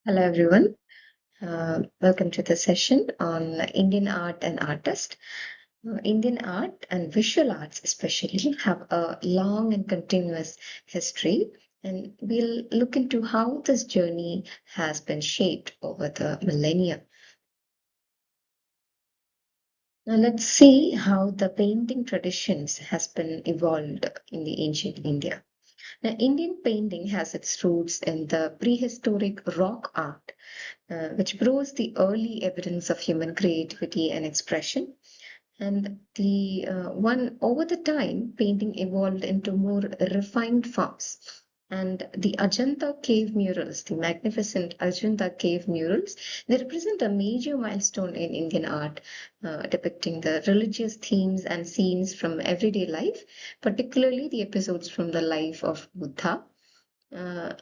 Hello, everyone. Welcome to the session on Indian art and artist. Indian art and visual arts, especially, have a long and continuous history, and we'll look into how this journey has been shaped over the millennia. Now, let's see how the painting traditions has been evolved in the ancient India. Now, Indian painting has its roots in the prehistoric rock art, which proves the early evidence of human creativity and expression. And the one over the time, painting evolved into more refined forms. And the Ajanta cave murals, the magnificent Ajanta cave murals, they represent a major milestone in Indian art, depicting the religious themes and scenes from everyday life, particularly the episodes from the life of Buddha. Uh,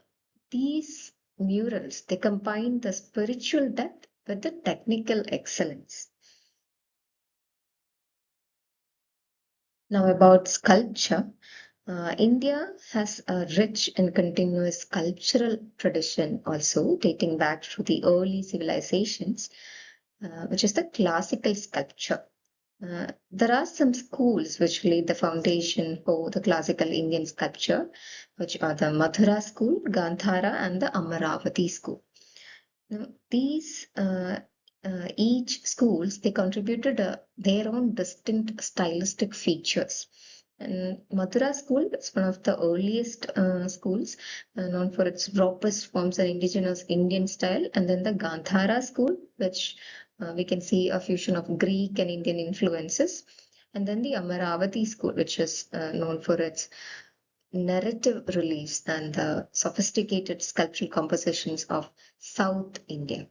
these murals, they combine the spiritual depth with the technical excellence. Now, about sculpture, India has a rich and continuous cultural tradition also dating back to the early civilizations, which is the classical sculpture. There are some schools which laid the foundation for the classical Indian sculpture, which are the Mathura school, Gandhara, and the Amaravati school. Now, these each schools they contributed their own distinct stylistic features. And Mathura school is one of the earliest schools known for its rawest forms and indigenous Indian style. And then the Gandhara school, which we can see a fusion of Greek and Indian influences. And then the Amaravati school, which is known for its narrative reliefs and the sophisticated sculptural compositions of South India.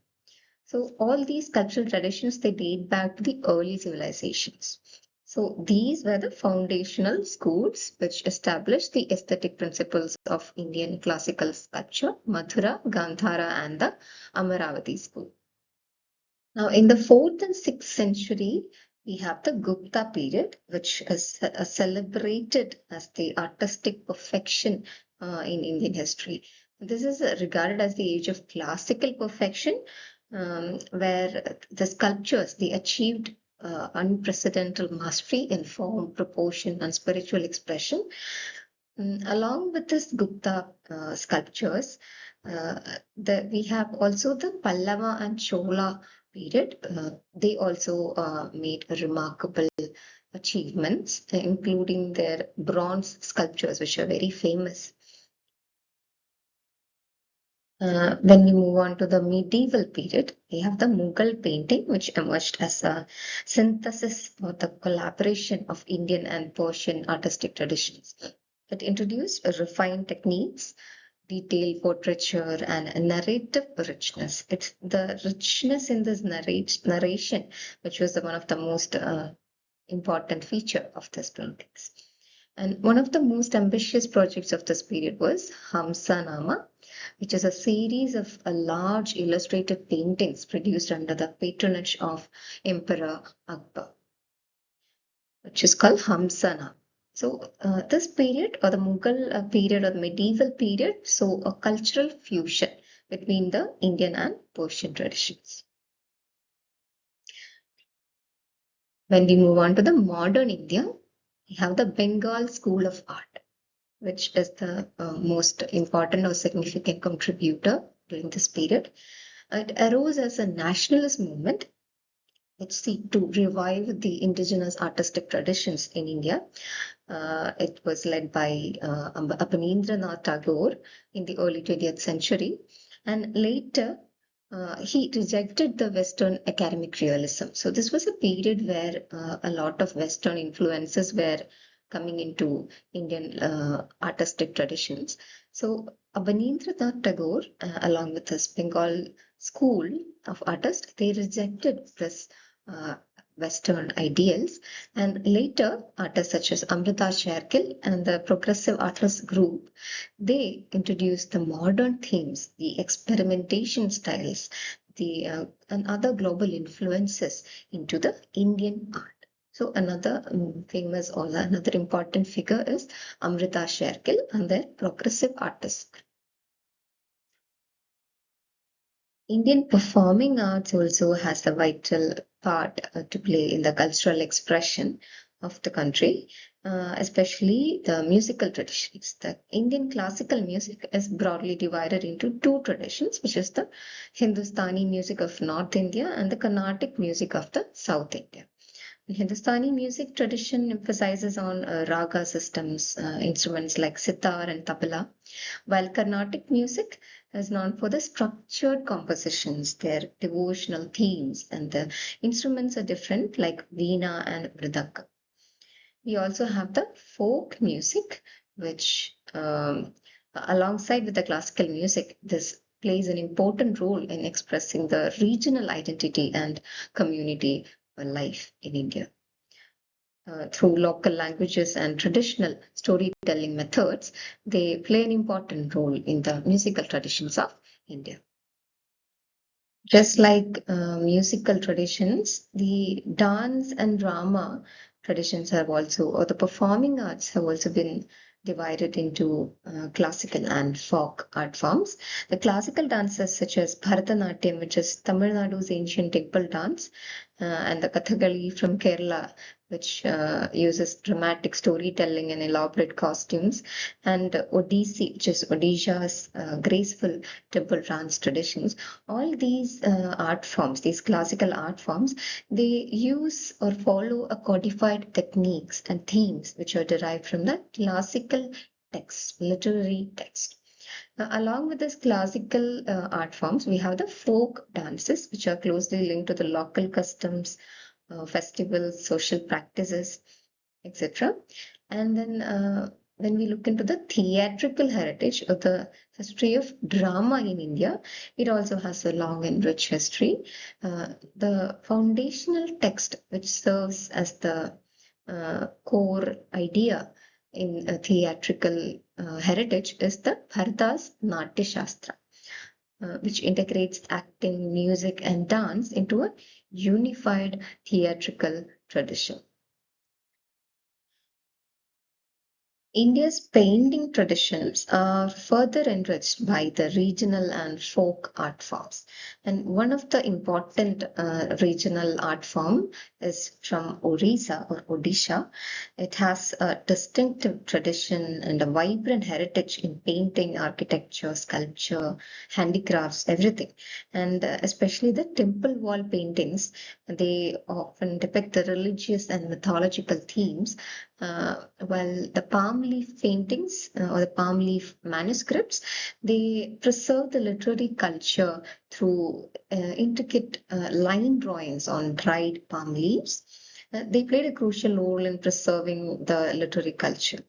So all these cultural traditions they date back to the early civilizations. So these were the foundational schools which established the aesthetic principles of Indian classical sculpture, Mathura, Gandhara, and the Amaravati school. Now, in the 4th and 6th century, we have the Gupta period, which is celebrated as the artistic perfection in Indian history. This is regarded as the age of classical perfection, where the sculptures they achieved unprecedented mastery in form, proportion, and spiritual expression. Along with this Gupta sculptures, we have also the Pallava and Chola period. They also made remarkable achievements, including their bronze sculptures, which are very famous. When we move on to the medieval period, we have the Mughal painting, which emerged as a synthesis or the collaboration of Indian and Persian artistic traditions. It introduced refined techniques, detailed portraiture, and narrative richness. It's the richness in this narration, which was one of the most important feature of this paintings. And one of the most ambitious projects of this period was Hamsa Nama, which is a series of large illustrated paintings produced under the patronage of Emperor Akbar, which is called Hamsana. So this period or the Mughal period or the medieval period saw a cultural fusion between the Indian and Persian traditions. When we move on to the modern India, we have the Bengal School of Art, which is the most important or significant contributor during this period. It arose as a nationalist movement which seek to revive the indigenous artistic traditions in India. It was led by Abanindranath Tagore in the early 20th century, and later he rejected the Western academic realism. So this was a period where a lot of Western influences were coming into Indian artistic traditions. So Abanindranath Tagore, along with his Bengal school of artists, they rejected this uh, Western ideals. And later, artists such as Amrita Shergill and the Progressive Artists Group, they introduced the modern themes, the experimentation styles, and other global influences into the Indian art. So another famous or another important figure is Amrita Shergill and their Progressive Artists. Indian performing arts also has a vital part to play in the cultural expression of the country, especially the musical traditions. The Indian classical music is broadly divided into two traditions, which is the Hindustani music of North India and the Carnatic music of the South India. The Hindustani music tradition emphasizes on raga systems, instruments like sitar and tabla, while Carnatic music is known for the structured compositions, their devotional themes, and the instruments are different, like veena and mridanga. We also have the folk music, which, alongside with the classical music, this plays an important role in expressing the regional identity and community life in India. Through local languages and traditional storytelling methods, they play an important role in the musical traditions of India. Just like musical traditions, the dance and drama traditions have also, or the performing arts have also been divided into classical and folk art forms. The classical dances such as Bharatanatyam, which is Tamil Nadu's ancient temple dance, and the Kathakali from Kerala, which uses dramatic storytelling and elaborate costumes, and Odissi, which is Odisha's graceful temple dance traditions. All these art forms, these classical art forms, they use or follow a codified techniques and themes which are derived from the classical text, literary text. Along with this classical art forms, we have the folk dances, which are closely linked to the local customs, festivals, social practices, etc. And then when we look into the theatrical heritage or the history of drama in India, it also has a long and rich history. The foundational text, which serves as the core idea in theatrical heritage, is the Bharata's Natya Shastra, which integrates acting, music, and dance into a unified theatrical tradition. India's painting traditions are further enriched by the regional and folk art forms. And one of the important regional art form is from Orissa or Odisha. It has a distinctive tradition and a vibrant heritage in painting, architecture, sculpture, handicrafts, everything. And especially the temple wall paintings, they often depict the religious and mythological themes, while the palm leaf paintings or the palm leaf manuscripts, they preserve the literary culture through intricate line drawings on dried palm leaves. They played a crucial role in preserving the literary culture.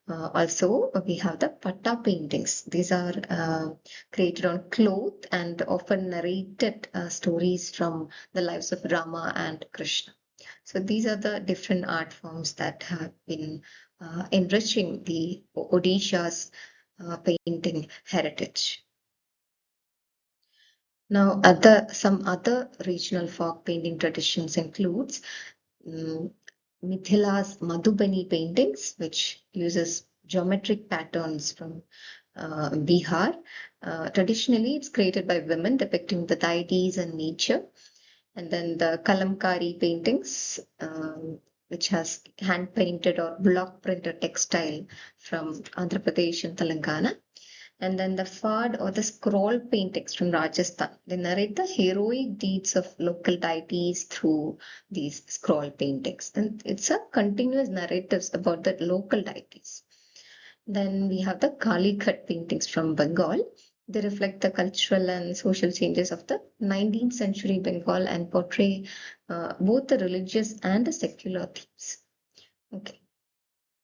Also, we have the patta paintings. These are created on cloth and often narrated stories from the lives of Rama and Krishna. So these are the different art forms that have been enriching the Odisha's painting heritage. Now, some other regional folk painting traditions includes um, Mithila's Madhubani paintings, which uses geometric patterns from Bihar. Traditionally, it's created by women depicting the deities and nature. And then the Kalamkari paintings, which has hand painted or block printed textile from Andhra Pradesh and Telangana. And then the fard or the scroll paintings from Rajasthan. They narrate the heroic deeds of local deities through these scroll paintings. And it's a continuous narratives about the local deities. Then we have the Kalighat paintings from Bengal. They reflect the cultural and social changes of the 19th century Bengal and portray both the religious and the secular themes. Okay.